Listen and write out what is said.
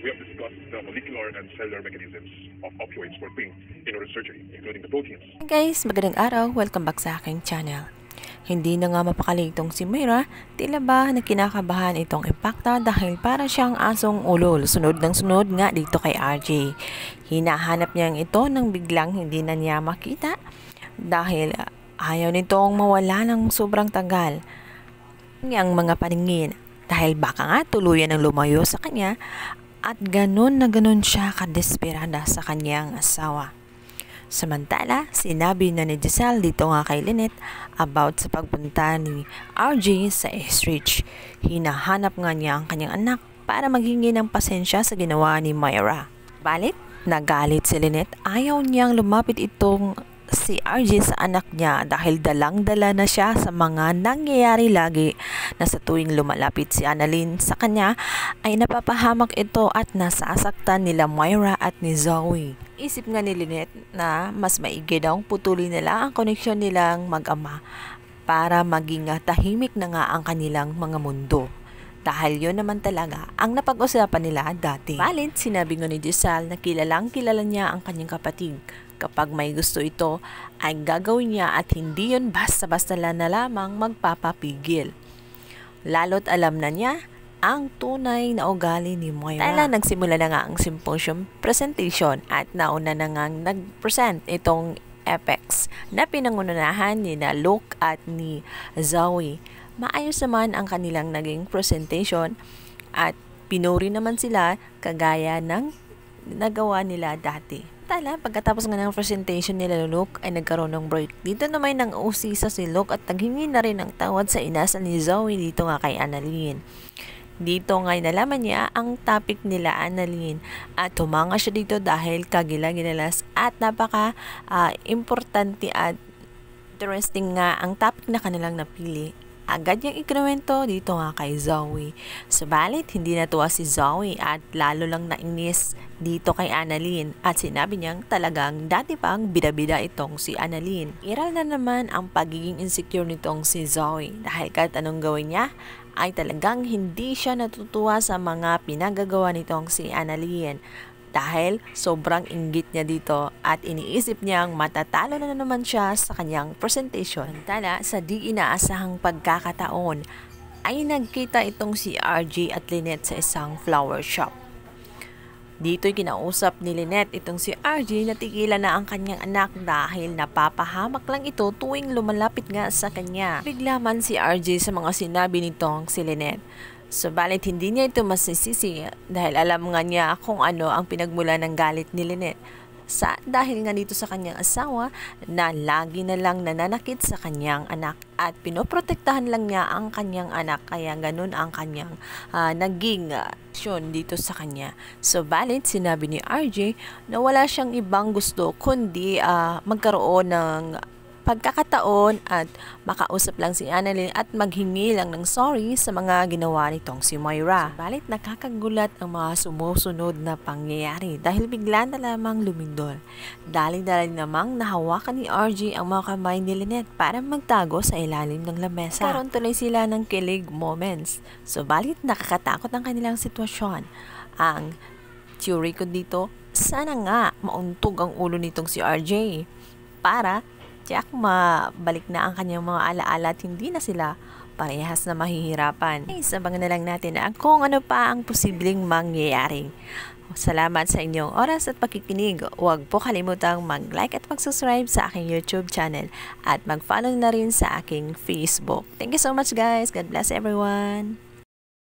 we have discussed the molecular and cellular mechanisms of opioids for pain in neurosurgery, including the proteins. Hey guys, magandang araw. Welcome back sa aking channel. Hindi na nga mapakali itong si Moira, tila ba na kinakabahan itong impacta dahil para siyang asong ulol. Sunod ng sunod nga dito kay RJ. Hinahanap niya ito nang biglang hindi na niya makita dahil ayaw nitong mawala ng sobrang tagal niyang mga paningin dahil baka nga tuluyan ng lumayo sa kanya at ganun na ganun siya kadesperada sa kanyang asawa. Samantala, sinabi na ni Giselle dito nga kay Lynette about sa pagpunta ni RJ sa Estridge. Hinahanap nga niya ang kanyang anak para maghingi ng pasensya sa ginawa ni Moira. Balit, nagalit si Lynette. Ayaw niyang lumapit itong si RJ sa anak niya dahil dalang-dala na siya sa mga nangyayari lagi na sa tuwing lumalapit si Annalyn sa kanya ay napapahamak ito at nasasaktan nila Moira at ni Zoe. Isip nga ni Lynette na mas maigi daw putulin nila ang koneksyon nilang mag-ama para maging tahimik na nga ang kanilang mga mundo. Dahil yun naman talaga ang napag-usapan nila dati. Balit, sinabi nga ni Giselle na kilalang kilala niya ang kanyang kapatid. Kapag may gusto ito, ay gagawin niya at hindi yun basta-basta na lamang magpapapigil. Lalo't alam na niya ang tunay na ugali ni Moira. Dahil nagsimula na nga ang symposium presentation at nauna na nga nag-present itong Apex na pinangunahan ni na Luke at ni Zoe. Maayos naman ang kanilang naging presentation at pinuri naman sila kagaya ng nagawa nila dati. Pagkatapos nga ng presentation nila Luke ay nagkaroon ng break. Dito naman nang usisa si Luke at naghingi na rin ng tawad sa inasal ni Zoe dito nga kay Annalyn. Dito nga nalaman niya ang topic nila Annalyn at tumanga siya dito dahil kagila-gilalas at napaka importante at interesting nga ang topic na kanilang napili. Agad niyang ikinuwento dito nga kay Zoe. Subalit, hindi natuwa si Zoe at lalo lang nainis dito kay Annalyn at sinabi niyang talagang dati pang bida-bida itong si Annalyn. Iral na naman ang pagiging insecure nitong si Zoe dahil kahit anong gawin niya ay talagang hindi siya natutuwa sa mga pinagagawa nitong si Annalyn. Dahil sobrang inggit niya dito at iniisip niyang matatalo na naman siya sa kanyang presentation. Samantala, sa di inaasahang pagkakataon ay nagkita itong si RJ at Lynette sa isang flower shop. Dito'y kinausap ni Lynette itong si RJ na tigilan na ang kanyang anak dahil napapahamak lang ito tuwing lumalapit nga sa kanya. Bigla man si RJ sa mga sinabi nitong si Lynette. Subalit hindi niya ito masisisi dahil alam nga niya kung ano ang pinagmula ng galit ni Lynette. Dahil nga dito sa kanyang asawa na lagi na lang nananakit sa kanyang anak at pinoprotektahan lang niya ang kanyang anak kaya ganun ang kanyang naging aksyon dito sa kanya. Subalit sinabi ni RJ na wala siyang ibang gusto kundi magkaroon ng pagkakataon at makausap lang si Annalyn at maghingi lang ng sorry sa mga ginawa nitong si Moira. Subalit nakakagulat ang mga sumusunod na pangyayari dahil bigla na lamang lumindol. Dali-dali namang nahawakan ni RJ ang mga kamay ni Lynette para magtago sa ilalim ng lamesa. Karoon tuloy sila ng kilig moments. Subalit nakakatakot ang kanilang sitwasyon. Ang theory ko dito, sana nga mauntog ang ulo nitong si RJ para tiyak mabalik na ang kanyang mga alaala at hindi na sila parehas na mahihirapan. Sabangan na lang natin kung ano pa ang posibleng mangyayari. Salamat sa inyong oras at pakikinig. Huwag po kalimutang mag-like at mag-subscribe sa aking YouTube channel at mag-follow na rin sa aking Facebook. Thank you so much guys. God bless everyone.